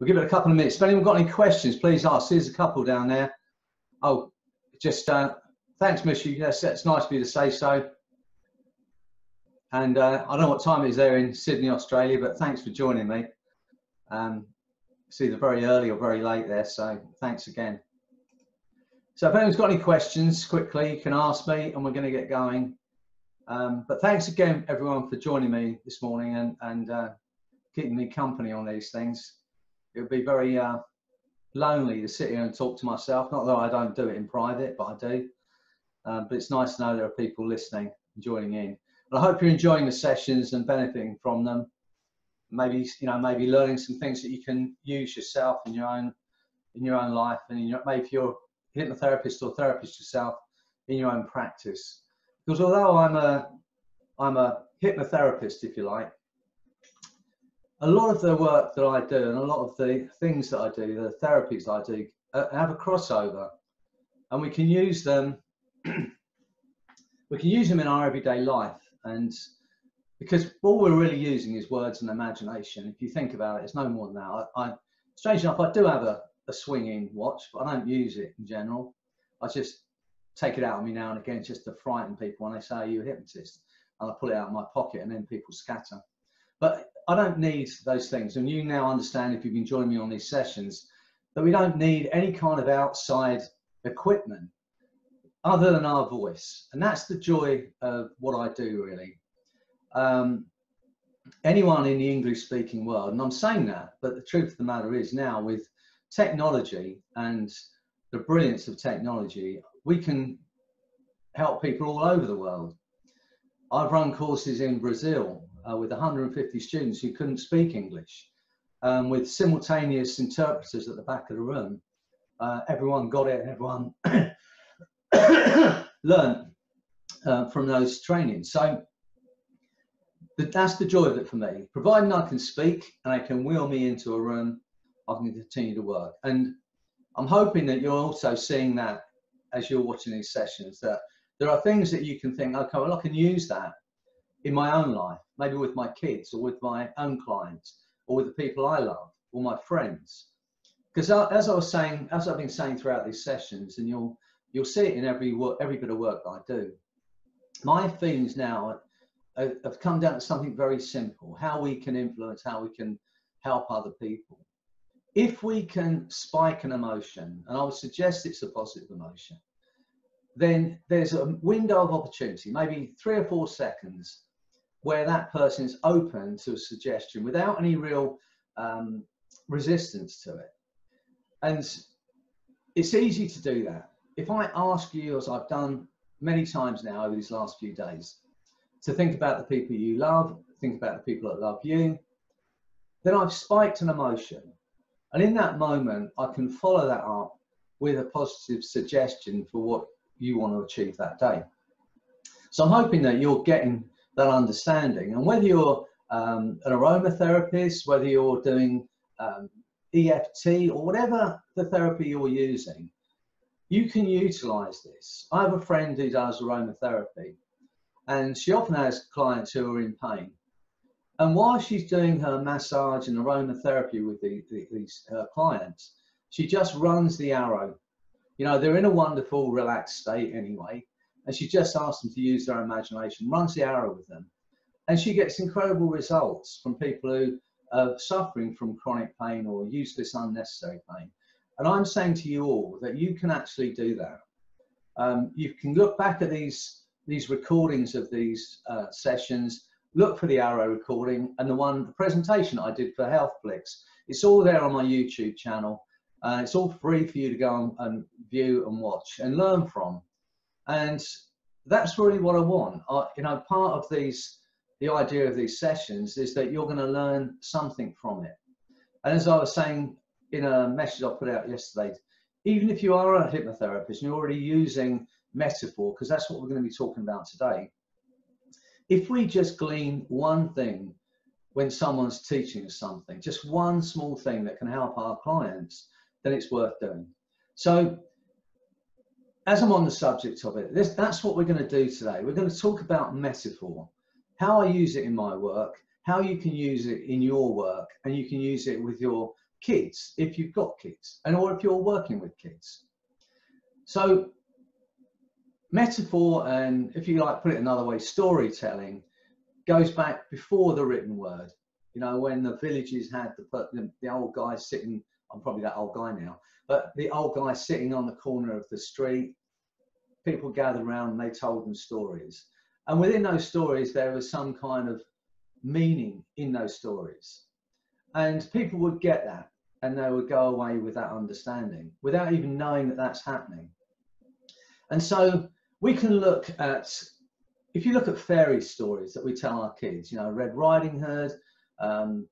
We'll give it a couple of minutes. If anyone's got any questions, please ask. There's a couple down there. Oh, just thanks, Mishy. Yes, it's nice of you to say so. And I don't know what time it is there in Sydney, Australia, but thanks for joining me. It's either very early or very late there, so thanks again. So if anyone's got any questions, quickly, you can ask me, and we're going to get going. But thanks again, everyone, for joining me this morning and keeping me company on these things. It would be very lonely to sit here and talk to myself. Not that I don't do it in private, but I do. But it's nice to know there are people listening and joining in. And I hope you're enjoying the sessions and benefiting from them. Maybe maybe learning some things that you can use yourself in your own life, and maybe if you're a hypnotherapist or therapist yourself in your own practice. Because although I'm a hypnotherapist, if you like, a lot of the work that I do and a lot of the things that I do, the therapies I do, have a crossover, and we can use them. We can use them in our everyday life, and because all we're really using is words and imagination. If you think about it, it's no more than that. Strange enough, I do have a swinging watch, but I don't use it in general. I just take it out on me now and again just to frighten people when they say, "Are you a hypnotist?" And I pull it out of my pocket, and then people scatter. But I don't need those things. And you now understand, if you've been joining me on these sessions, that we don't need any kind of outside equipment other than our voice. And that's the joy of what I do, really. Anyone in the English speaking world, and I'm saying that, but the truth of the matter is now with technology and the brilliance of technology, we can help people all over the world. I've run courses in Brazil with 150 students who couldn't speak English, with simultaneous interpreters at the back of the room. Everyone got it, and everyone learned from those trainings. So that's the joy of it for me. Providing I can speak and they can wheel me into a room, I can continue to work. And I'm hoping that you're also seeing that as you're watching these sessions, that there are things that you can think, okay, well, I can use that in my own life, maybe with my kids or with my own clients or with the people I love or my friends. Because as I've been saying throughout these sessions, and you'll see it in every bit of work that I do, my feelings now have come down to something very simple: how we can influence, how we can help other people. If we can spike an emotion, and I would suggest it's a positive emotion, then there's a window of opportunity, maybe 3 or 4 seconds, where that person is open to a suggestion without any real resistance to it. And it's easy to do that. If I ask you, as I've done many times now over these last few days, to think about the people you love, think about the people that love you, then I've spiked an emotion. And in that moment, I can follow that up with a positive suggestion for what you want to achieve that day. So I'm hoping that you're getting that understanding. And whether you're an aromatherapist, whether you're doing EFT or whatever the therapy you're using, you can utilize this. I have a friend who does aromatherapy, and she often has clients who are in pain. And while she's doing her massage and aromatherapy with these clients, she just runs the arrow. You know, they're in a wonderful, relaxed state anyway, and she just asks them to use their imagination, runs the arrow with them. And she gets incredible results from people who are suffering from chronic pain or useless, unnecessary pain. And I'm saying to you all that you can actually do that. You can look back at these recordings of these sessions, look for the arrow recording and the presentation I did for HealthFlix. It's all there on my YouTube channel. It's all free for you to go and view and watch and learn from. And that's really what I want. Part of the idea of these sessions is that you're going to learn something from it. And as I was saying in a message I put out yesterday, even if you are a hypnotherapist and you're already using metaphor, because that's what we're going to be talking about today, if we just glean one thing when someone's teaching us something, just one small thing that can help our clients, then it's worth doing. So as I'm on the subject of it, that's what we're going to do today. We're going to talk about metaphor, how I use it in my work, how you can use it in your work, and you can use it with your kids, if you've got kids, and or if you're working with kids. So metaphor, and if you like put it another way, storytelling, goes back before the written word. You know, when the villages had the old guy sitting, I'm probably that old guy now, but the old guy sitting on the corner of the street, people gathered around and they told them stories. And within those stories, there was some kind of meaning in those stories. And people would get that, and they would go away with that understanding without even knowing that that's happening. And so we can look at, if you look at fairy stories that we tell our kids, you know, Red Riding Hood,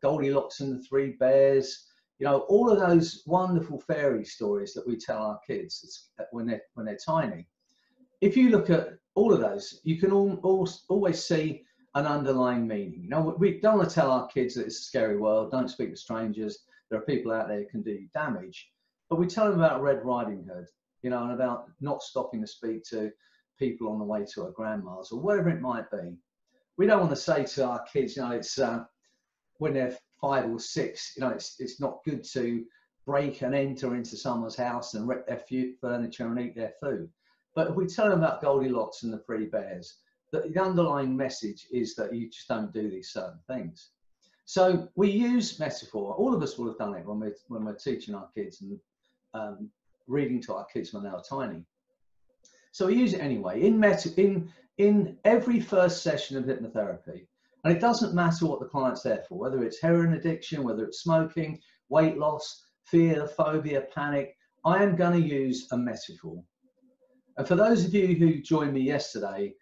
Goldilocks and the Three Bears, you know, all of those wonderful fairy stories that we tell our kids when they're tiny. If you look at all of those, you can always see an underlying meaning. You know, we don't want to tell our kids that it's a scary world, don't speak to strangers, there are people out there who can do you damage. But we tell them about Red Riding Hood, you know, and about not stopping to speak to people on the way to our grandma's or whatever it might be. We don't want to say to our kids, you know, it's when they're 5 or 6, you know, it's not good to break and enter into someone's house and wreck their furniture and eat their food. But if we tell them about Goldilocks and the Three Bears, the underlying message is that you just don't do these certain things. So we use metaphor. All of us will have done it when we're teaching our kids and reading to our kids when they were tiny. So we use it anyway. In every first session of hypnotherapy, and it doesn't matter what the client's there for, whether it's heroin addiction, whether it's smoking, weight loss, fear, phobia, panic, I am going to use a metaphor. And for those of you who joined me yesterday,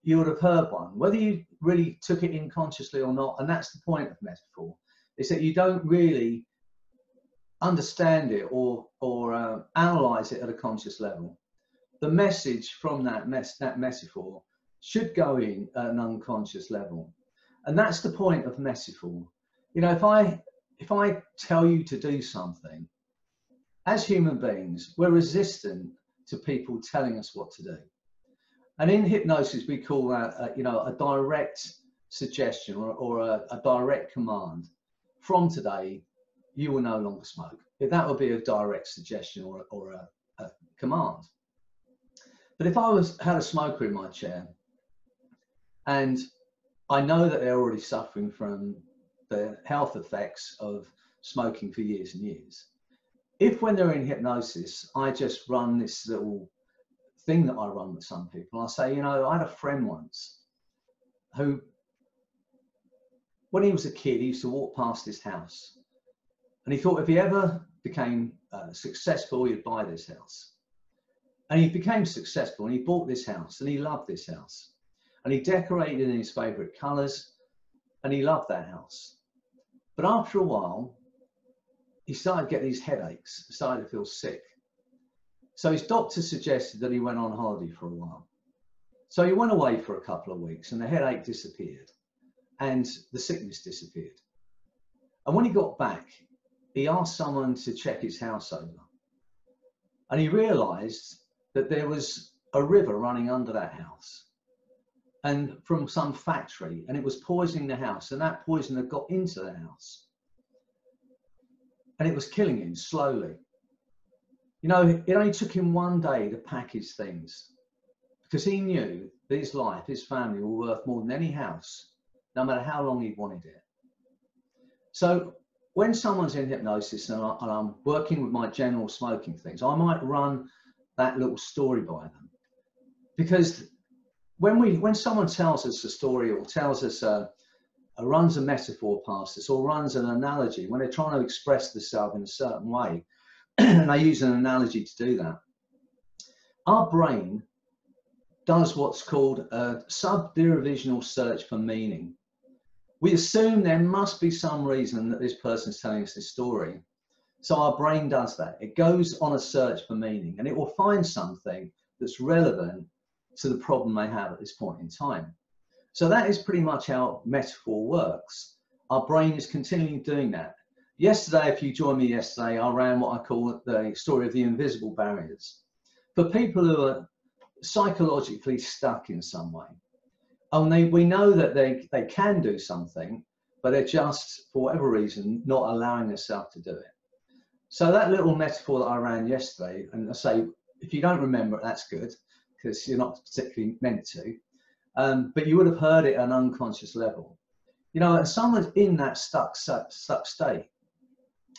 you would have heard one, whether you really took it in consciously or not. And that's the point of metaphor, is that you don't really understand it or analyze it at a conscious level. The message from that metaphor should go in at an unconscious level. And that's the point of metaphor. You know, if I tell you to do something, as human beings, we're resistant to people telling us what to do. And in hypnosis, we call that, you know, a direct suggestion or a direct command. From today, you will no longer smoke. That would be a direct suggestion or a command. But if I had a smoker in my chair and I know that they're already suffering from the health effects of smoking for years and years, if when they're in hypnosis, I just run this little thing that I run with some people, I say, you know, I had a friend once who, when he was a kid, he used to walk past his house and he thought if he ever became successful, he'd buy this house. And he became successful and he bought this house and he loved this house and he decorated in his favorite colors and he loved that house. But after a while, he started getting these headaches, started to feel sick. So his doctor suggested that he went on holiday for a while. So he went away for a couple of weeks and the headache disappeared and the sickness disappeared. And when he got back, he asked someone to check his house over. And he realized that there was a river running under that house and from some factory, and it was poisoning the house, and that poison had got into the house and it was killing him slowly. You know, it only took him one day to pack his things because he knew that his life, his family were worth more than any house, no matter how long he wanted it. So when someone's in hypnosis and I'm working with my general smoking things, I might run that little story by them. Because when someone tells us a story or tells us runs a metaphor past us or runs an analogy, when they're trying to express themselves in a certain way, and they use an analogy to do that, our brain does what's called a subdivisional search for meaning. We assume there must be some reason that this person's telling us this story. So our brain does that. It goes on a search for meaning and it will find something that's relevant to the problem they have at this point in time. So that is pretty much how metaphor works. Our brain is continually doing that. Yesterday, if you joined me yesterday, I ran what I call the story of the invisible barriers. For people who are psychologically stuck in some way, and we know that they can do something, but they're just, for whatever reason, not allowing themselves to do it. So that little metaphor that I ran yesterday, and I say, if you don't remember it, that's good, because you're not particularly meant to, but you would have heard it at an unconscious level. You know, and someone's in that stuck state.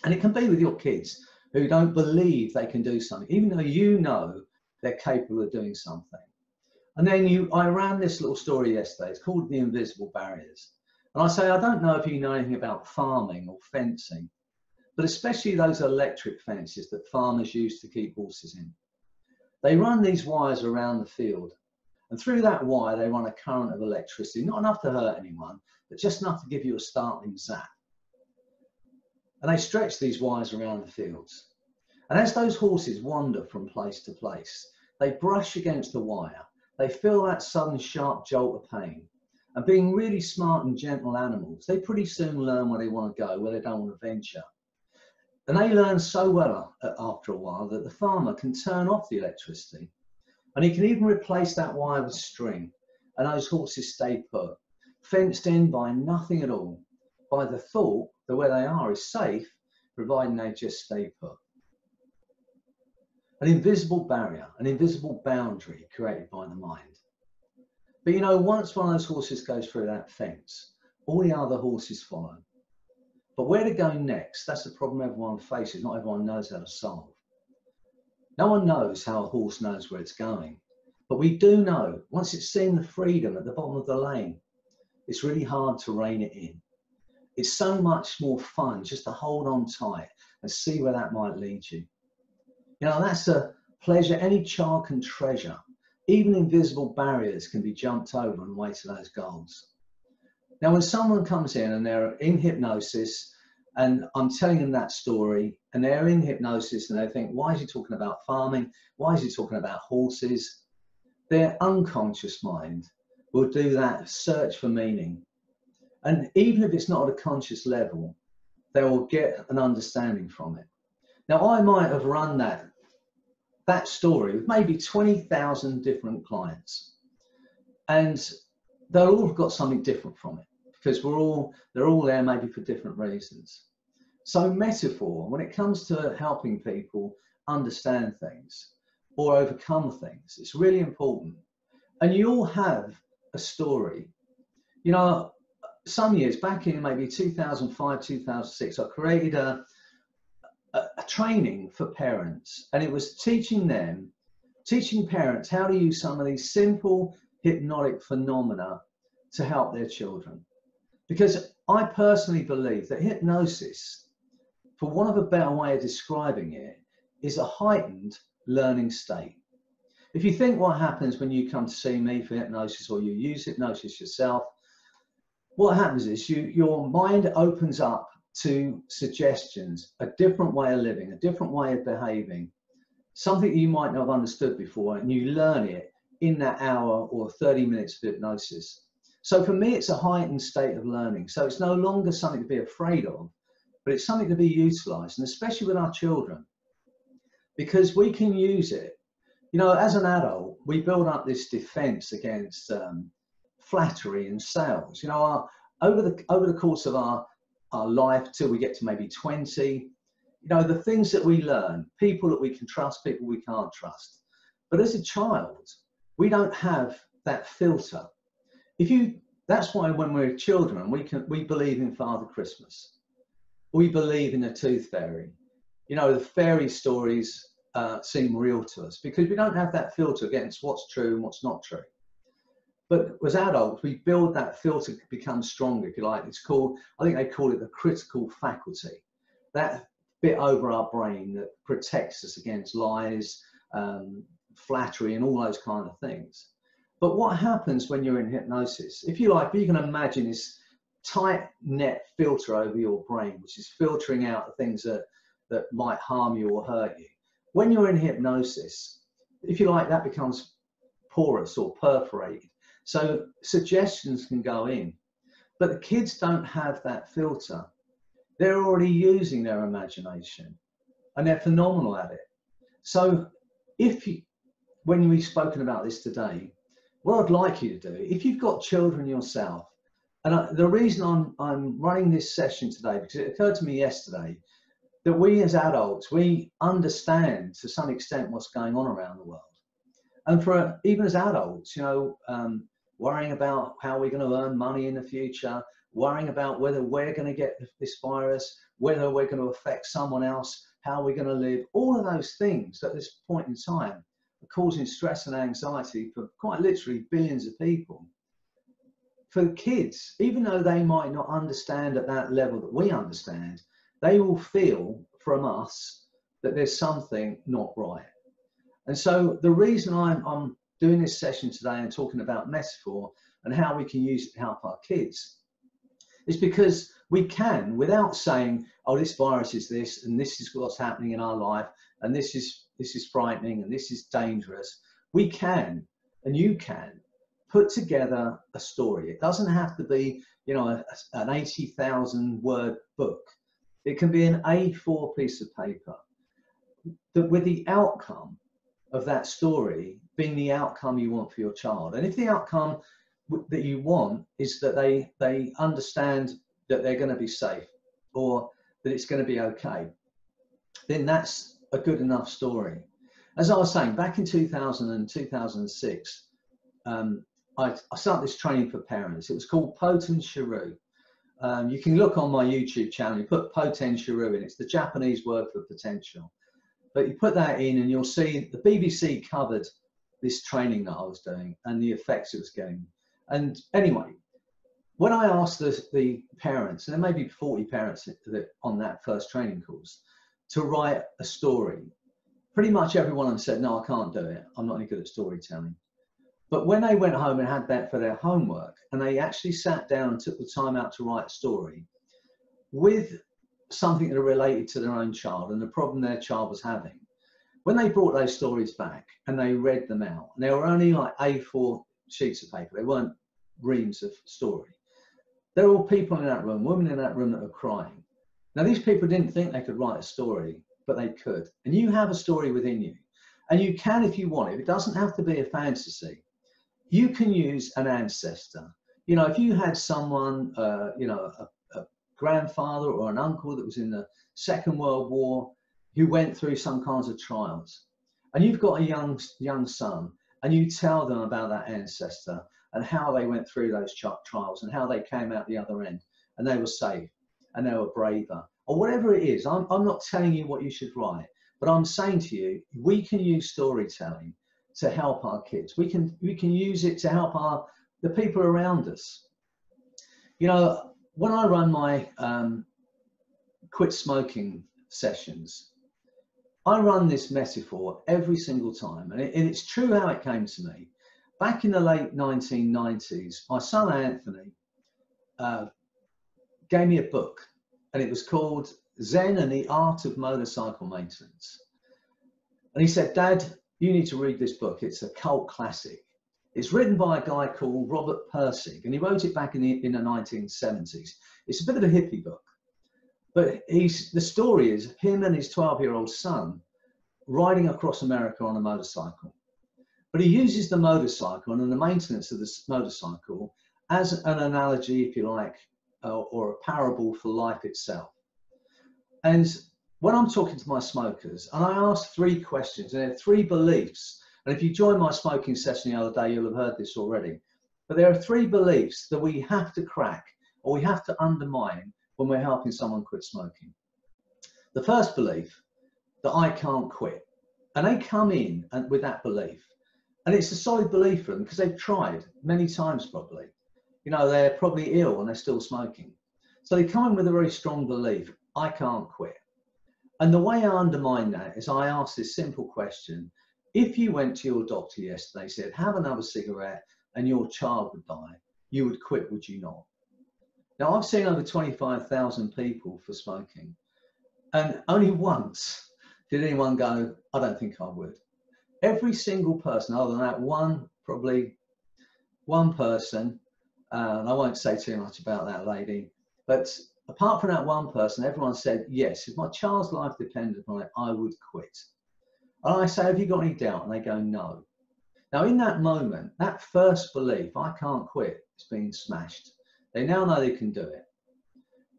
And it can be with your kids who don't believe they can do something, even though you know they're capable of doing something. And then I ran this little story yesterday. It's called The Invisible Barriers. And I say, I don't know if you know anything about farming or fencing, but especially those electric fences that farmers use to keep horses in. They run these wires around the field, and through that wire, they run a current of electricity, not enough to hurt anyone, but just enough to give you a startling zap. And they stretch these wires around the fields. And as those horses wander from place to place, they brush against the wire. They feel that sudden sharp jolt of pain. And being really smart and gentle animals, they pretty soon learn where they want to go, where they don't want to venture. And they learn so well after a while that the farmer can turn off the electricity. And he can even replace that wire with string. And those horses stay put, fenced in by nothing at all, by the thought that where they are is safe, providing they just stay put. An invisible barrier, an invisible boundary created by the mind. But you know, once one of those horses goes through that fence, all the other horses follow. But where to go next, that's the problem everyone faces. Not everyone knows how to solve. No one knows how a horse knows where it's going. But we do know, once it's seen the freedom at the bottom of the lane, it's really hard to rein it in. It's so much more fun just to hold on tight and see where that might lead you. You know, that's a pleasure any child can treasure. Even invisible barriers can be jumped over on the way to those goals. Now, when someone comes in and they're in hypnosis, and I'm telling them that story, and they're in hypnosis and they think, why is he talking about farming? Why is he talking about horses? Their unconscious mind will do that search for meaning. And even if it's not at a conscious level, they will get an understanding from it. Now, I might have run that story with maybe 20,000 different clients, and they'll all have got something different from it, because they're all there maybe for different reasons. So metaphor, when it comes to helping people understand things or overcome things, it's really important. And you all have a story. You know, some years back in maybe 2005, 2006, I created a training for parents, and it was teaching parents how to use some of these simple hypnotic phenomena to help their children. Because I personally believe that hypnosis, for want of a better way of describing it, is a heightened learning state. If you think what happens when you come to see me for hypnosis, or you use hypnosis yourself, what happens is your mind opens up to suggestions, a different way of living, a different way of behaving, something you might not have understood before, and you learn it in that hour or 30 minutes of hypnosis. So for me, it's a heightened state of learning. So it's no longer something to be afraid of, but it's something to be utilized, and especially with our children, because we can use it. You know, as an adult, we build up this defense against flattery and sales. You know, over the course of our life till we get to maybe 20, you know, the things that we learn, people that we can trust, people we can't trust. But as a child, we don't have that filter. That's why when we're children, we believe in Father Christmas. We believe in the tooth fairy. You know, the fairy stories seem real to us because we don't have that filter against what's true and what's not true. But as adults, we build that filter to become stronger, if you like. It's called, I think they call it the critical faculty. That bit over our brain that protects us against lies, flattery, and all those kind of things. But what happens when you're in hypnosis? If you like, you can imagine this tight net filter over your brain, which is filtering out the things that might harm you or hurt you. When you're in hypnosis, if you like, that becomes porous or perforated. So suggestions can go in, but the kids don't have that filter. They're already using their imagination, and they're phenomenal at it. So when we've spoken about this today, what I'd like you to do, if you've got children yourself, and the reason I'm running this session today, because it occurred to me yesterday that we as adults, we understand to some extent what's going on around the world. And for even as adults, you know, worrying about how we're going to earn money in the future, worrying about whether we're going to get this virus, whether we're going to affect someone else, how we're going to live, all of those things at this point in time are causing stress and anxiety for quite literally billions of people. For kids, even though they might not understand at that level that we understand, they will feel from us that there's something not right. And so the reason I'm doing this session today and talking about metaphor and how we can use it to help our kids is because we can, without saying, oh, this virus is this, and this is what's happening in our life, and this is frightening, and this is dangerous, we can, and you can, put together a story. It doesn't have to be, you know, an 80,000 word book. It can be an A4 piece of paper, that with the outcome of that story being the outcome you want for your child. And if the outcome that you want is that they understand that they're going to be safe or that it's going to be okay, then that's a good enough story. As I was saying, back in 2000 and 2006, I started this training for parents. It was called Potentiaru. You can look on my YouTube channel, you put Potentiaru in, it's the Japanese word for potential. But you put that in and you'll see the BBC covered this training that I was doing and the effects it was getting. And anyway, when I asked the parents, and there may be 40 parents on that first training course, to write a story, pretty much every one of them said, no, I can't do it. I'm not any good at storytelling. But when they went home and had that for their homework, and they actually sat down and took the time out to write a story with something that related to their own child and the problem their child was having, when they brought those stories back and they read them out, and they were only like A4 sheets of paper, they weren't reams of story. There were people in that room, women in that room that were crying. Now, these people didn't think they could write a story, but they could. And you have a story within you. And you can if you want it. It doesn't have to be a fantasy. You can use an ancestor. You know, if you had someone, you know, a grandfather or an uncle that was in the Second World War who went through some kinds of trials, and you've got a young son, and you tell them about that ancestor and how they went through those trials and how they came out the other end and they were safe and they were braver, or whatever it is. I'm not telling you what you should write, but I'm saying to you, we can use storytelling to help our kids. We can use it to help the people around us. You know, when I run my quit smoking sessions, I run this metaphor every single time, and it's true how it came to me. Back in the late 1990s, my son Anthony gave me a book, and it was called Zen and the Art of Motorcycle Maintenance. And he said, Dad, you need to read this book. It's a cult classic. It's written by a guy called Robert Pirsig, and he wrote it back in the 1970s. It's a bit of a hippie book, but the story is him and his 12-year-old son riding across America on a motorcycle. But he uses the motorcycle and the maintenance of this motorcycle as an analogy, if you like, or a parable for life itself. And when I'm talking to my smokers, and I ask 3 questions, and there are 3 beliefs, and if you joined my smoking session the other day, you'll have heard this already, but there are 3 beliefs that we have to crack, or we have to undermine when we're helping someone quit smoking. The first belief, that I can't quit. And they come in with that belief. And it's a solid belief for them because they've tried many times probably. You know, they're probably ill and they're still smoking. So they come in with a very strong belief, I can't quit. And the way I undermine that is I ask this simple question. If you went to your doctor yesterday, said, have another cigarette and your child would die, you would quit, would you not? Now, I've seen over 25,000 people for smoking, and only once did anyone go, I don't think I would. Every single person, other than that probably one person, and I won't say too much about that lady, but apart from that one person, everyone said, yes, if my child's life depended on it, I would quit. And I say, have you got any doubt? And they go, no. Now, in that moment, that first belief, I can't quit, is being smashed. They now know they can do it.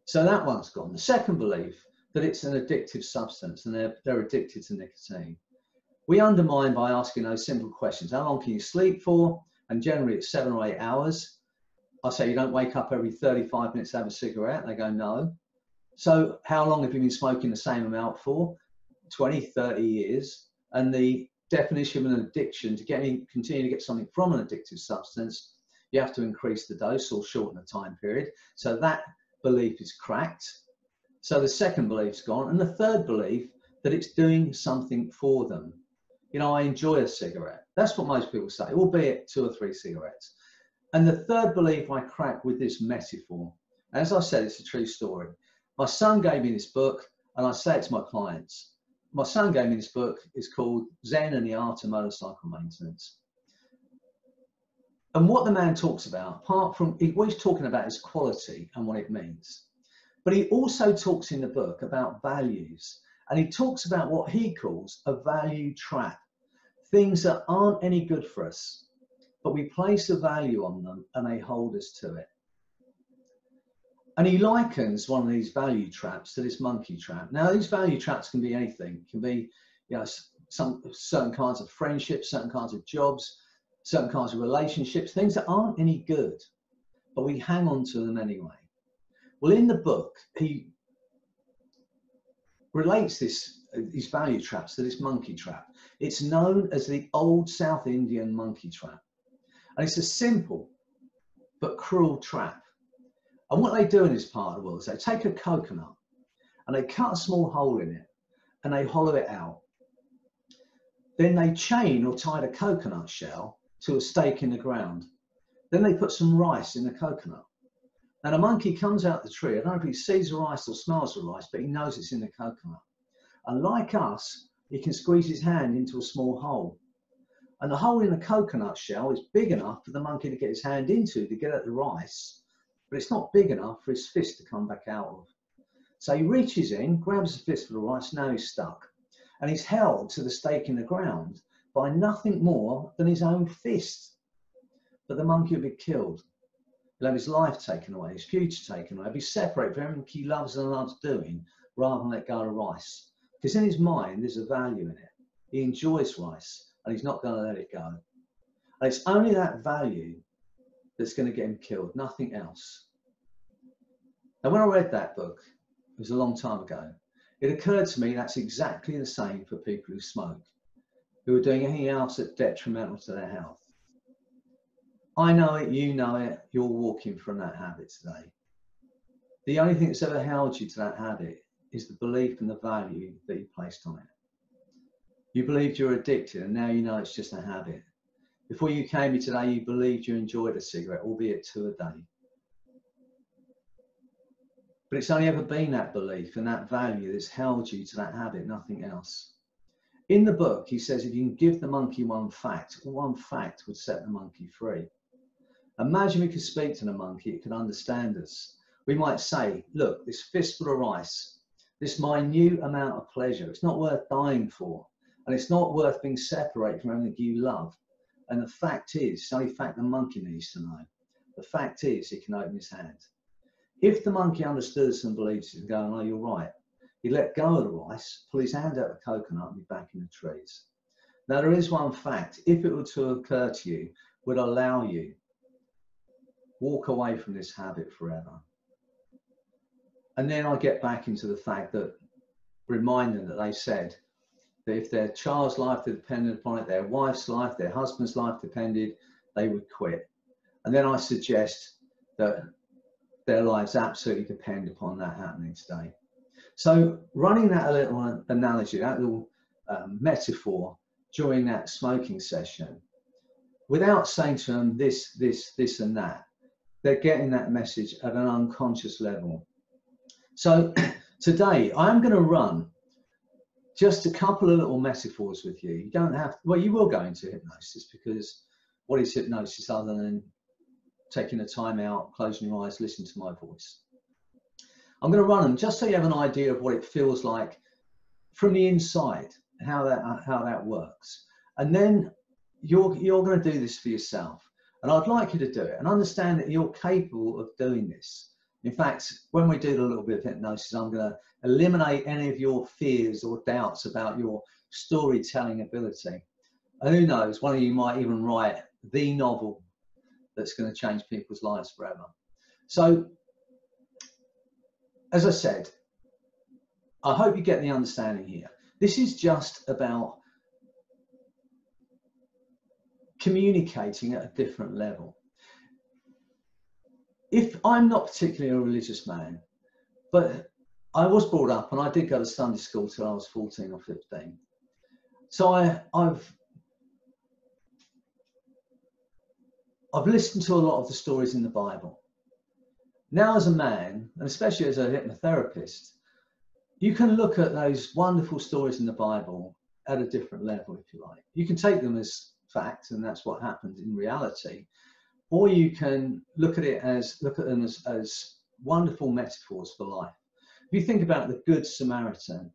So that one's gone. The second belief, that it's an addictive substance and they're addicted to nicotine. We undermine by asking those simple questions. How long can you sleep for? And generally it's 7 or 8 hours. I say, you don't wake up every 35 minutes to have a cigarette. They go, no. So how long have you been smoking the same amount for? 20, 30 years. And the definition of an addiction, to continue to get something from an addictive substance, you have to increase the dose or shorten the time period. So that belief is cracked. So the second belief's gone. And the third belief, that it's doing something for them. You know, I enjoy a cigarette. That's what most people say, albeit 2 or 3 cigarettes. And the third belief I crack with this metaphor. As I said, it's a true story. My son gave me this book, and I say it to my clients. My son gave me this book. It's called Zen and the Art of Motorcycle Maintenance. And what the man talks about, apart from what he's talking about is quality and what it means. But he also talks in the book about values. And he talks about what he calls a value trap. Things that aren't any good for us, but we place a value on them and they hold us to it. And he likens one of these value traps to this monkey trap. Now, these value traps can be anything. It can be, you know, some certain kinds of friendships, certain kinds of jobs, certain kinds of relationships, things that aren't any good, but we hang on to them anyway. Well, in the book, he relates these value traps to this monkey trap. It's known as the old South Indian monkey trap. And it's a simple but cruel trap. And what they do in this part of the world is they take a coconut and they cut a small hole in it and they hollow it out. Then they chain or tie the coconut shell to a stake in the ground. Then they put some rice in the coconut. Now the monkey comes out the tree. I don't know if he sees the rice or smells the rice, but he knows it's in the coconut. And like us, he can squeeze his hand into a small hole. And the hole in the coconut shell is big enough for the monkey to get his hand into to get at the rice, but it's not big enough for his fist to come back out of. So he reaches in, grabs a fistful of rice, now he's stuck. And he's held to the stake in the ground by nothing more than his own fist. But the monkey will be killed. He'll have his life taken away, his future taken away. He'll be separated from everything he loves and loves doing rather than let go of rice. Because in his mind, there's a value in it. He enjoys rice and he's not going to let it go. And it's only that value that's going to get him killed, nothing else. Now, when I read that book, it was a long time ago, it occurred to me that's exactly the same for people who smoke, who are doing anything else that's detrimental to their health. I know it, you know it, you're walking from that habit today. The only thing that's ever held you to that habit is the belief and the value that you placed on it. You believed you were addicted and now you know it's just a habit. Before you came here today, you believed you enjoyed a cigarette, albeit 2 a day. But it's only ever been that belief and that value that's held you to that habit, nothing else. In the book, he says if you can give the monkey one fact would set the monkey free. Imagine we could speak to the monkey, it could understand us. We might say, look, this fistful of rice, this minute amount of pleasure, it's not worth dying for. And it's not worth being separated from everything you love. And the fact is, it's the only fact the monkey needs to know. The fact is, he can open his hand. If the monkey understood us and believes it and go, no, you're right, he'd let go of the rice, pull his hand out of the coconut and be back in the trees. Now, there is one fact, if it were to occur to you, would allow you walk away from this habit forever. And then I get back into the fact that, remind them that they said that if their child's life depended upon it, their wife's life, their husband's life depended, they would quit. And then I suggest that their lives absolutely depend upon that happening today. So running that little analogy, that little metaphor during that smoking session, without saying to them this and that, they're getting that message at an unconscious level. So today I'm going to run just a couple of little metaphors with you. You don't have, well, you will go into hypnosis, because what is hypnosis other than taking the time out, closing your eyes, listening to my voice? I'm going to run them just so you have an idea of what it feels like from the inside, how that works. And then you're going to do this for yourself. And I'd like you to do it and understand that you're capable of doing this. In fact, when we do a little bit of hypnosis, I'm going to eliminate any of your fears or doubts about your storytelling ability. And who knows, one of you might even write the novel that's going to change people's lives forever. So, as I said, I hope you get the understanding here. This is just about communicating at a different level. If I'm not particularly a religious man, but I was brought up and I did go to Sunday school till I was 14 or 15. So I've listened to a lot of the stories in the Bible. Now as a man, and especially as a hypnotherapist, you can look at those wonderful stories in the Bible at a different level, if you like. You can take them as fact, and that's what happened in reality, or you can look at them as wonderful metaphors for life. If you think about the Good Samaritan,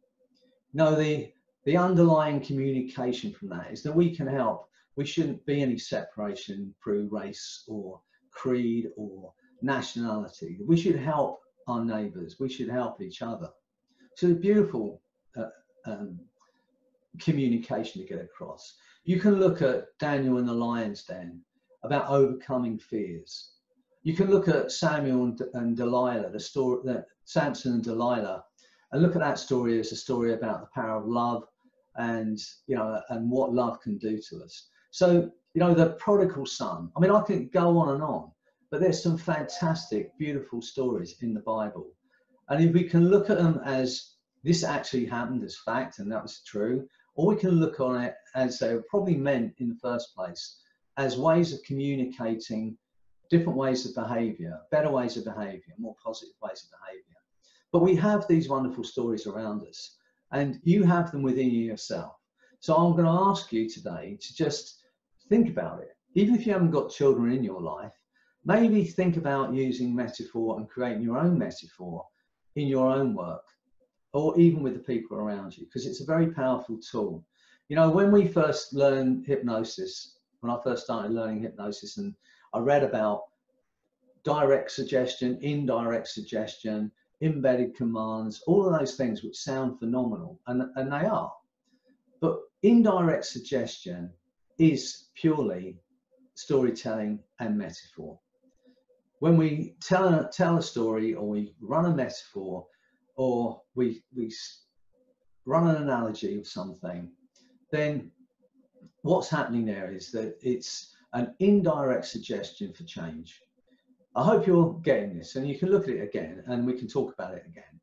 the underlying communication from that is that we can help. We shouldn't be any separation through race or creed or nationality. We should help our neighbours. We should help each other. So a beautiful communication to get across. You can look at Daniel in the lion's den about overcoming fears. You can look at Samuel and Delilah, the story that Samson and Delilah, and look at that story as a story about the power of love and what love can do to us. So the prodigal son. I mean, I can go on, but there's some fantastic, beautiful stories in the Bible, and if we can look at them as this actually happened as fact and that was true, or we can look on it as they were probably meant in the first place as ways of communicating different ways of behavior, better ways of behavior, more positive ways of behavior. But we have these wonderful stories around us, and you have them within yourself. So I'm going to ask you today to just think about it. Even if you haven't got children in your life, maybe think about using metaphor and creating your own metaphor in your own work, or even with the people around you, because it's a very powerful tool. When we first learned hypnosis, when I first started learning hypnosis, and I read about direct suggestion, indirect suggestion, embedded commands, all of those things which sound phenomenal, and they are. But indirect suggestion is purely storytelling and metaphor. When we tell a story, or we run a metaphor, or we run an analogy of something, then what's happening there is that it's an indirect suggestion for change. I hope you're getting this, and you can look at it again and we can talk about it again.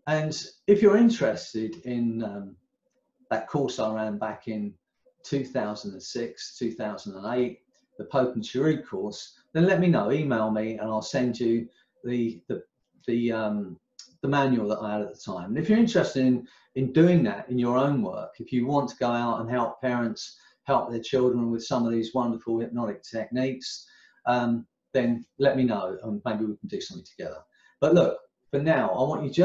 And if you're interested in that course I ran back in 2006, 2008, the Pope and Cheroot course, then let me know, email me, and I'll send you the manual that I had at the time. And if you're interested in doing that in your own work, if you want to go out and help parents help their children with some of these wonderful hypnotic techniques, then let me know and maybe we can do something together. But look, for now, I want you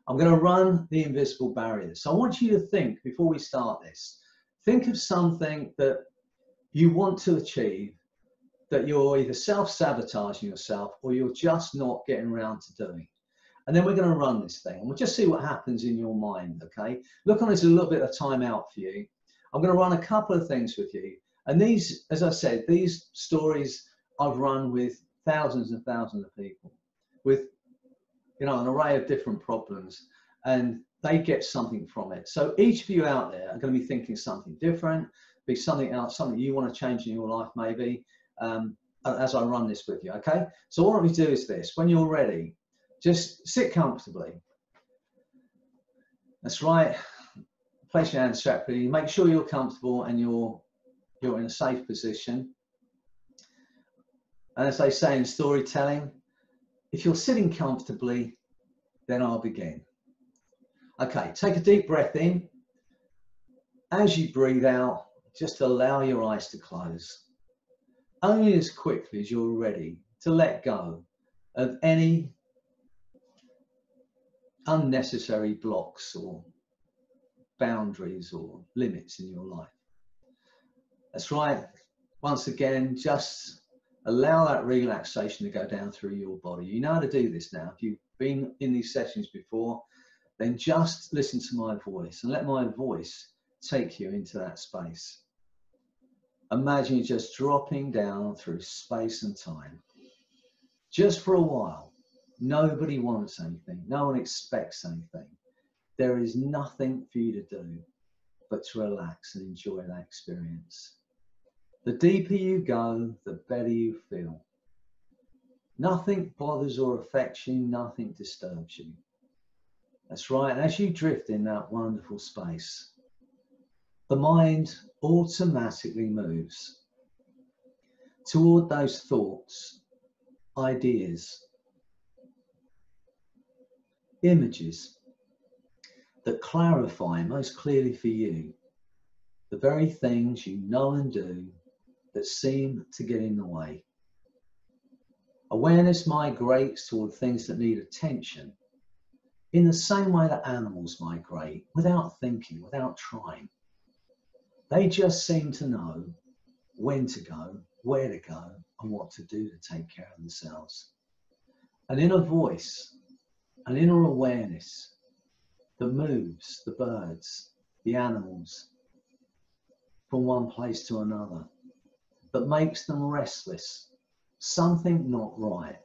I'm going to run the invisible barriers. So I want you to think, before we start this, think of something that you want to achieve that you're either self-sabotaging yourself or you're just not getting around to doing. And then we're going to run this thing and we'll just see what happens in your mind, okay? Look on it as a little bit of time out for you. I'm going to run a couple of things with you. And these, as I said, these stories I've run with thousands and thousands of people with, an array of different problems, and they get something from it. So each of you out there are going to be thinking something different, be something else, something you want to change in your life maybe, as I run this with you, okay? So what we do is this: when you're ready, just sit comfortably. That's right. Place your hands separately. Make sure you're comfortable and you're in a safe position. And as they say in storytelling, if you're sitting comfortably, then I'll begin. Okay, take a deep breath in. As you breathe out, just allow your eyes to close. Only as quickly as you're ready to let go of any unnecessary blocks or boundaries or limits in your life. That's right. Once again, just Allow that relaxation to go down through your body. You know how to do this now. If you've been in these sessions before, then just listen to my voice and let my voice take you into that space. Imagine you're just dropping down through space and time. Just for a while. Nobody wants anything. No one expects anything. There is nothing for you to do but to relax and enjoy that experience. The deeper you go, the better you feel. Nothing bothers or affects you, nothing disturbs you. That's right, and as you drift in that wonderful space, the mind automatically moves toward those thoughts, ideas, images that clarify most clearly for you the very things you know and do that seem to get in the way. Awareness migrates toward things that need attention in the same way that animals migrate, without thinking, without trying. They just seem to know when to go, where to go, and what to do to take care of themselves. An inner voice, an inner awareness that moves the birds, the animals, from one place to another, that makes them restless, something not right,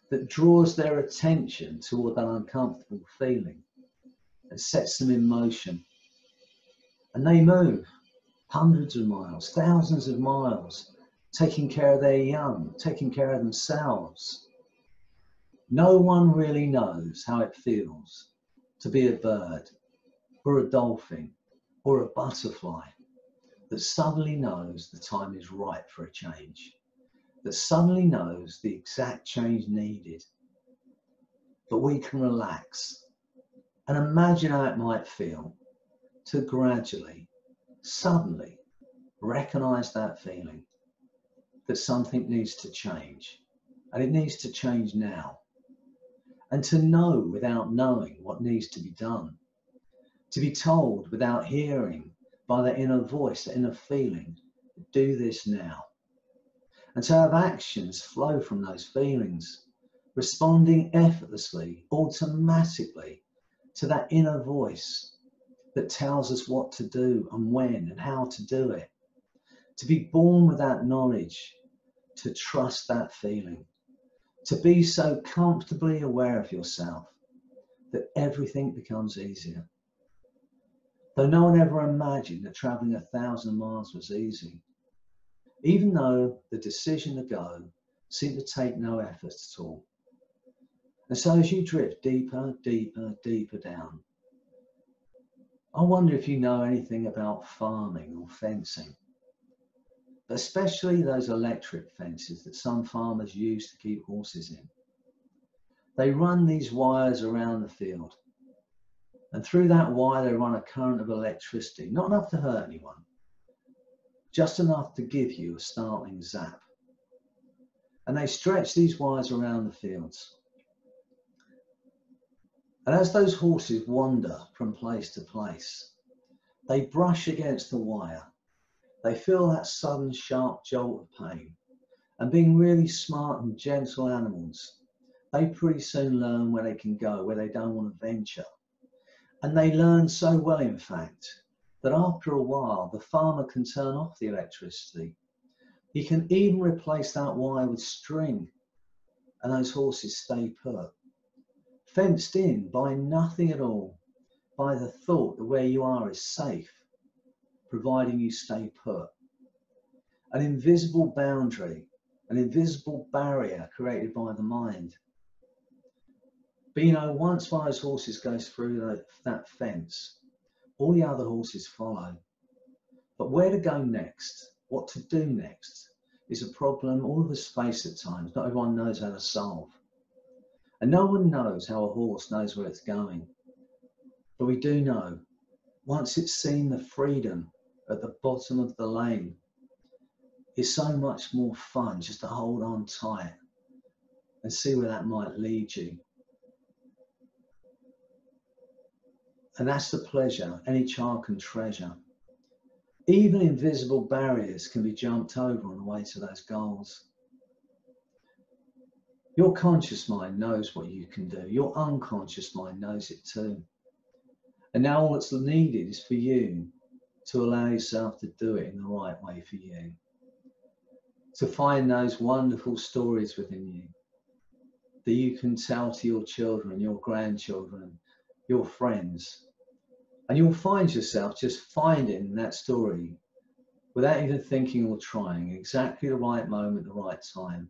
that draws their attention toward that uncomfortable feeling and sets them in motion. And they move hundreds of miles, thousands of miles, taking care of their young, taking care of themselves. No one really knows how it feels to be a bird or a dolphin or a butterfly that suddenly knows the time is right for a change, that suddenly knows the exact change needed. But we can relax and imagine how it might feel to gradually, suddenly recognize that feeling that something needs to change, and it needs to change now. And to know without knowing what needs to be done, to be told without hearing by the inner voice, the inner feeling, do this now. And to have actions flow from those feelings, responding effortlessly, automatically to that inner voice that tells us what to do and when and how to do it. To be born with that knowledge, to trust that feeling, to be so comfortably aware of yourself that everything becomes easier. Though no one ever imagined that traveling 1,000 miles was easy, even though the decision to go seemed to take no effort at all. And so as you drift deeper, deeper, deeper down, I wonder if you know anything about farming or fencing, but especially those electric fences that some farmers use to keep horses in. They run these wires around the field, and through that wire they run a current of electricity, not enough to hurt anyone, just enough to give you a startling zap. And they stretch these wires around the fields. And as those horses wander from place to place, they brush against the wire. They feel that sudden sharp jolt of pain. And being really smart and gentle animals, they pretty soon learn where they can go, where they don't want to venture. And they learn so well, in fact, that after a while, the farmer can turn off the electricity. He can even replace that wire with string, and those horses stay put. Fenced in by nothing at all, by the thought that where you are is safe, providing you stay put. An invisible boundary, an invisible barrier created by the mind. But you know, once one of those horses goes through that fence, all the other horses follow. But where to go next, what to do next, is a problem all of us face at times. Not everyone knows how to solve. And no one knows how a horse knows where it's going. But we do know, once it's seen the freedom at the bottom of the lane, it's so much more fun just to hold on tight and see where that might lead you. And that's the pleasure any child can treasure. Even invisible barriers can be jumped over on the way to those goals. Your conscious mind knows what you can do. Your unconscious mind knows it too. And now all that's needed is for you to allow yourself to do it in the right way for you. To find those wonderful stories within you that you can tell to your children, your grandchildren, your friends. And you'll find yourself just finding that story without even thinking or trying, exactly the right moment, the right time.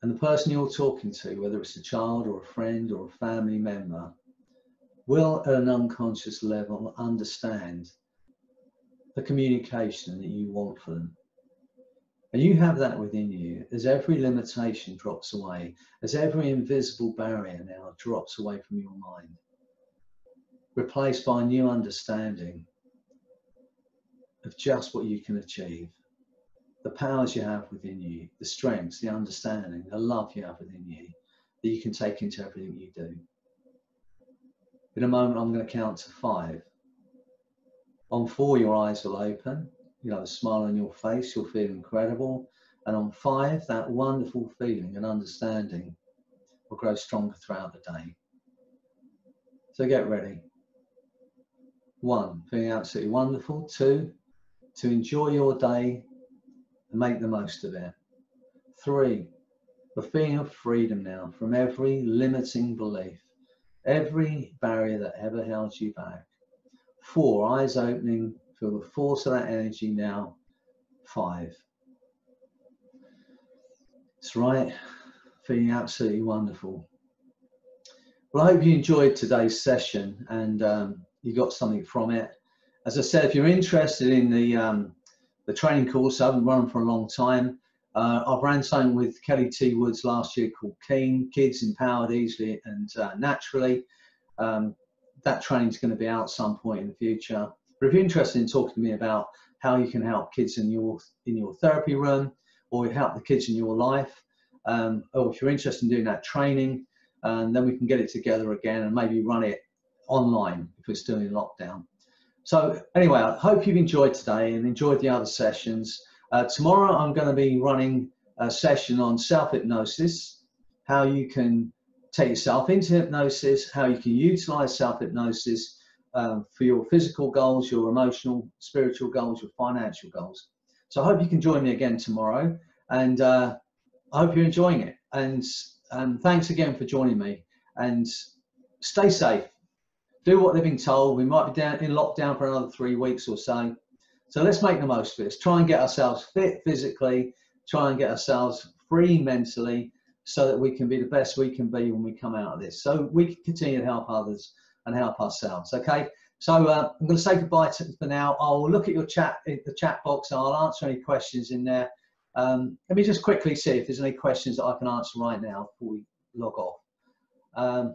And the person you're talking to, whether it's a child or a friend or a family member, will at an unconscious level understand the communication that you want for them. And you have that within you as every limitation drops away, as every invisible barrier now drops away from your mind, replaced by a new understanding of just what you can achieve, the powers you have within you, the strengths, the understanding, the love you have within you that you can take into everything you do. In a moment, I'm going to count to 5. On 4, your eyes will open. You'll have a smile on your face. You'll feel incredible. And on 5, that wonderful feeling and understanding will grow stronger throughout the day. So get ready. 1, feeling absolutely wonderful. 2, to enjoy your day and make the most of it. 3, a feeling of freedom now from every limiting belief, every barrier that ever held you back. 4, eyes opening, feel the force of that energy now. 5. That's right, feeling absolutely wonderful. Well, I hope you enjoyed today's session and you got something from it. As I said, if you're interested in the training course, I haven't run for a long time. I ran something with Kelly T. Woods last year called Keen, Kids Empowered Easily and Naturally. That training is going to be out some point in the future. But if you're interested in talking to me about how you can help kids in your therapy room, or help the kids in your life, or if you're interested in doing that training, then we can get it together again and maybe run it online if we're still in lockdown. So anyway, I hope you've enjoyed today and enjoyed the other sessions. Tomorrow I'm going to be running a session on self-hypnosis, how you can take yourself into hypnosis, how you can utilize self-hypnosis for your physical goals, your emotional, spiritual goals, your financial goals. So I hope you can join me again tomorrow, and I hope you're enjoying it. And thanks again for joining me, and stay safe. Do what they've been told. We might be in lockdown for another 3 weeks or so. So let's make the most of it. Let's try and get ourselves fit physically, try and get ourselves free mentally, so that we can be the best we can be when we come out of this. So we can continue to help others and help ourselves. Okay. So I'm going to say goodbye for now. I'll look at your chat, the chat box, and I'll answer any questions in there. Let me just quickly see if there's any questions that I can answer right now before we log off.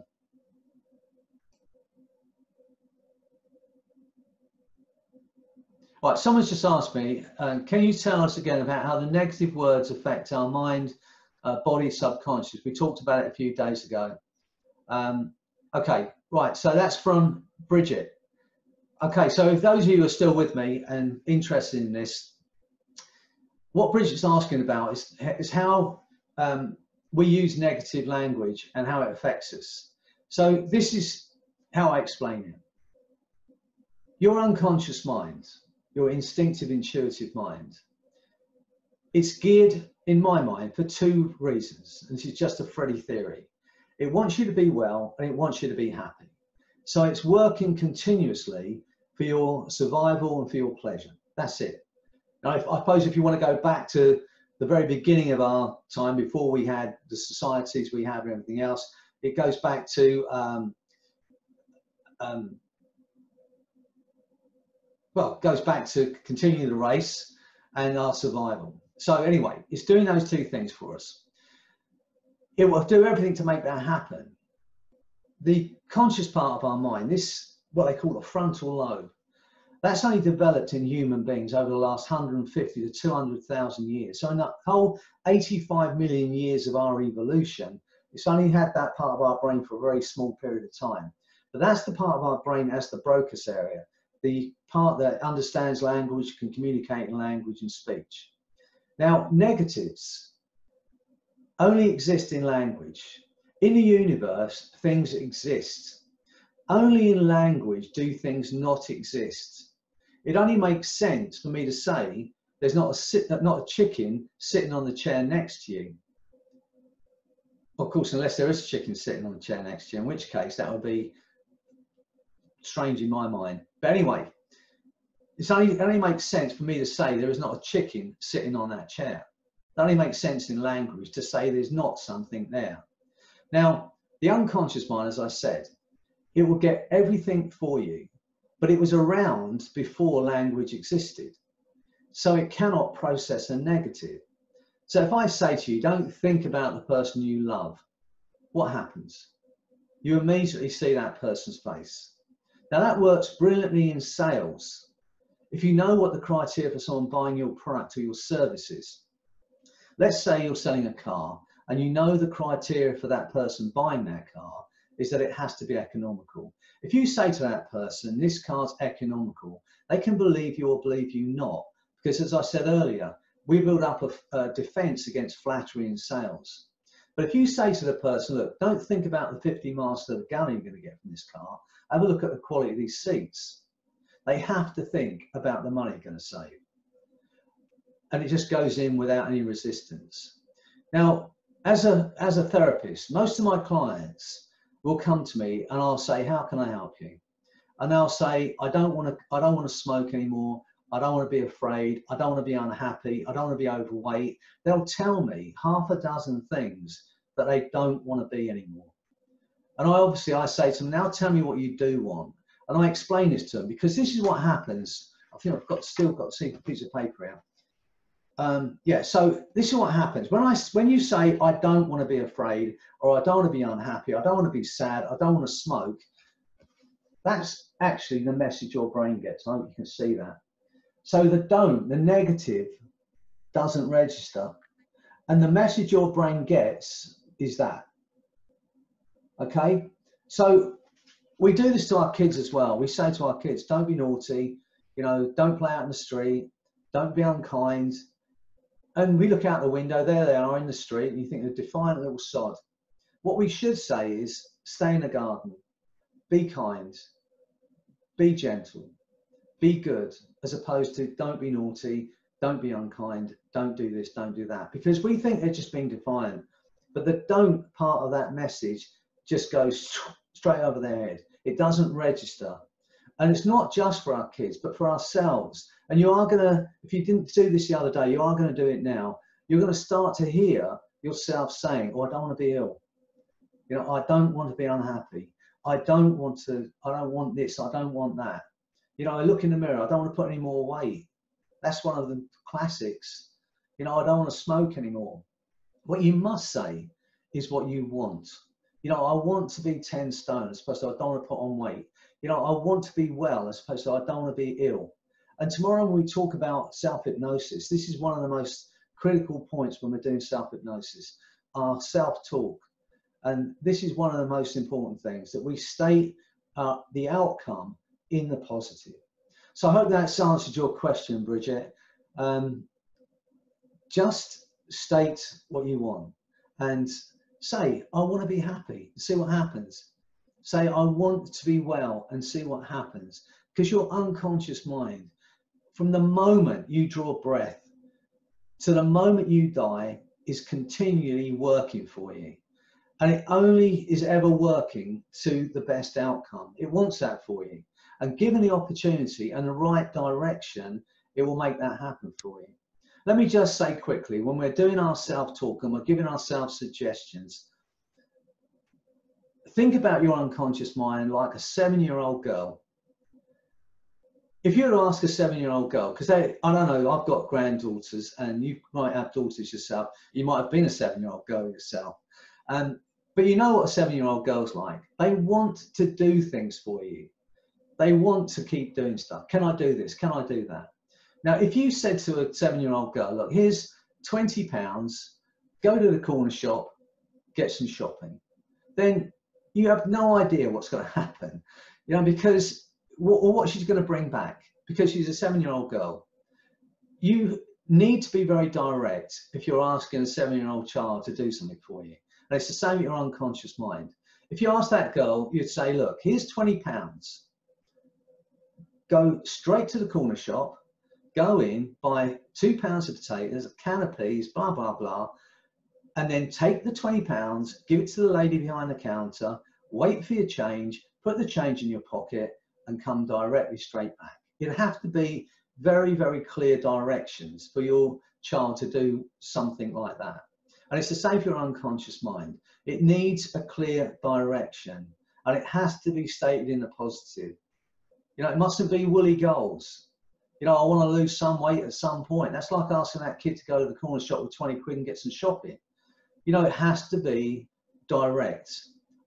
Right, someone's just asked me, can you tell us again about how the negative words affect our mind, body, subconscious? We talked about it a few days ago. Okay, right, so that's from Bridget. Okay, so if those of you who are still with me and interested in this, what Bridget's asking about is how we use negative language and how it affects us. So this is how I explain it. Your unconscious mind, your instinctive, intuitive mind, it's geared, in my mind, for 2 reasons. And this is just a Freddy theory. It wants you to be well and it wants you to be happy. So it's working continuously for your survival and for your pleasure. That's it. Now, I suppose if you want to go back to the very beginning of our time, before we had the societies we have and everything else, it goes back to well, it goes back to continuing the race and our survival. So anyway, it's doing those 2 things for us. It will do everything to make that happen. The conscious part of our mind, this, what they call the frontal lobe, that's only developed in human beings over the last 150 to 200,000 years. So in that whole 85 million years of our evolution, it's only had that part of our brain for a very small period of time. But that's the part of our brain, that's the Broca's area, the part that understands language, can communicate in language and speech. Now, negatives only exist in language. In the universe, things exist. Only in language do things not exist. It only makes sense for me to say there's not a chicken sitting on the chair next to you. Of course, unless there is a chicken sitting on the chair next to you, in which case that would be strange in my mind. But anyway, it only makes sense for me to say there is not a chicken sitting on that chair. It only makes sense in language to say there's not something there. Now, the unconscious mind, as I said, it will get everything for you, but it was around before language existed. So it cannot process a negative. So if I say to you, don't think about the person you love, what happens? You immediately see that person's face. Now that works brilliantly in sales. If you know what the criteria for someone buying your product or your services, let's say you're selling a car and you know the criteria for that person buying that car is that it has to be economical. If you say to that person, this car's economical, they can believe you or believe you not. Because as I said earlier, we build up a defense against flattery in sales. But if you say to the person, look, don't think about the 50 miles to the gallon you're going to get from this car, have a look at the quality of these seats. They have to think about the money you're going to save. And it just goes in without any resistance. Now, as a therapist, most of my clients will come to me and I'll say, how can I help you? And they'll say, I don't want to smoke anymore. I don't want to be afraid. I don't want to be unhappy. I don't want to be overweight. They'll tell me half a dozen things that they don't want to be anymore. And I say to them, now tell me what you do want. And I explain this to them because this is what happens. I think I've still got a piece of paper out. Yeah, so this is what happens. When you say, I don't want to be afraid, or I don't want to be unhappy, I don't want to be sad, I don't want to smoke, that's actually the message your brain gets. I hope you can see that. So the negative doesn't register. And the message your brain gets is that. Okay? So we do this to our kids as well. We say to our kids, don't be naughty, don't play out in the street, don't be unkind. And we look out the window, there they are in the street, and you think they're a defiant little sod. What we should say is, stay in the garden, be kind, be gentle, be good, as opposed to don't be naughty, don't be unkind, don't do this, don't do that. Because we think they're just being defiant. But the don't part of that message just goes straight over their head. It doesn't register. And it's not just for our kids, but for ourselves. And you are going to, if you didn't do this the other day, you are going to do it now. You're going to start to hear yourself saying, oh, I don't want to be ill. I don't want to be unhappy. I don't want this, I don't want that. I look in the mirror, I don't want to put any more weight. That's one of the classics. I don't want to smoke anymore. What you must say is what you want. I want to be 10 stone as opposed to I don't want to put on weight. I want to be well as opposed to I don't want to be ill. And tomorrow when we talk about self-hypnosis, this is one of the most critical points when we're doing self-hypnosis, our self-talk. And this is one of the most important things, that we state the outcome in the positive. So I hope that's answered your question, Bridget. Just state what you want and say, I want to be happy, see what happens. Say, I want to be well and see what happens. Because your unconscious mind, from the moment you draw breath to the moment you die, is continually working for you. And it only is ever working to the best outcome. It wants that for you. And given the opportunity and the right direction, it will make that happen for you. Let me just say quickly, when we're doing our self-talk and we're giving ourselves suggestions, think about your unconscious mind like a 7-year-old girl. If you were to ask a 7-year-old girl, because I don't know, I've got granddaughters and you might have daughters yourself. You might have been a 7-year-old girl yourself. But you know what a 7-year-old girl's like. They want to do things for you. They want to keep doing stuff. Can I do this? Can I do that? Now, if you said to a 7-year-old girl, look, here's £20, go to the corner shop, get some shopping, then you have no idea what's going to happen, because what she's going to bring back, because she's a 7-year-old girl. You need to be very direct if you're asking a 7-year-old child to do something for you. And it's the same with your unconscious mind. If you ask that girl, you'd say, look, here's £20. Go straight to the corner shop, go in, buy 2 pounds of potatoes, a can of peas, blah, blah, blah, and then take the £20, give it to the lady behind the counter, wait for your change, put the change in your pocket, and come directly straight back. It'd have to be very, very clear directions for your child to do something like that. And it's the same for your unconscious mind. It needs a clear direction, and it has to be stated in the positive. You know, it mustn't be woolly goals. You know, I want to lose some weight at some point. That's like asking that kid to go to the corner shop with 20 quid and get some shopping. You know, it has to be direct.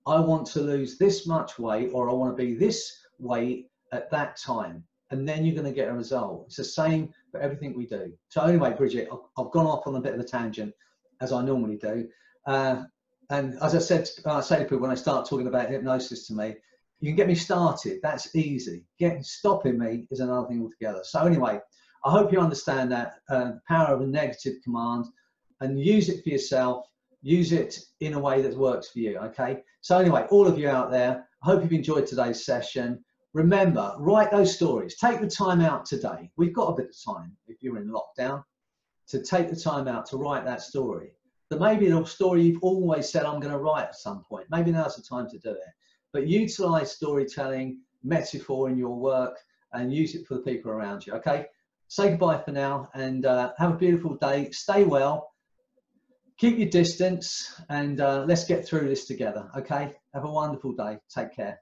I want to lose this much weight, or I want to be this weight at that time. And then you're going to get a result. It's the same for everything we do. So anyway, Bridget, I've gone off on a bit of a tangent, as I normally do. And as I said, I say to people when I start talking about hypnosis to me, you can get me started. That's easy. Stopping me is another thing altogether. So anyway, I hope you understand that power of a negative command, and use it for yourself. Use it in a way that works for you, okay? So anyway, all of you out there, I hope you've enjoyed today's session. Remember, write those stories. Take the time out today. We've got a bit of time if you're in lockdown to take the time out to write that story. But maybe the story you've always said, I'm going to write at some point. Maybe now's the time to do it. But utilize storytelling, metaphor in your work, and use it for the people around you, okay? Say goodbye for now, and have a beautiful day. Stay well. Keep your distance, and let's get through this together, okay? Have a wonderful day. Take care.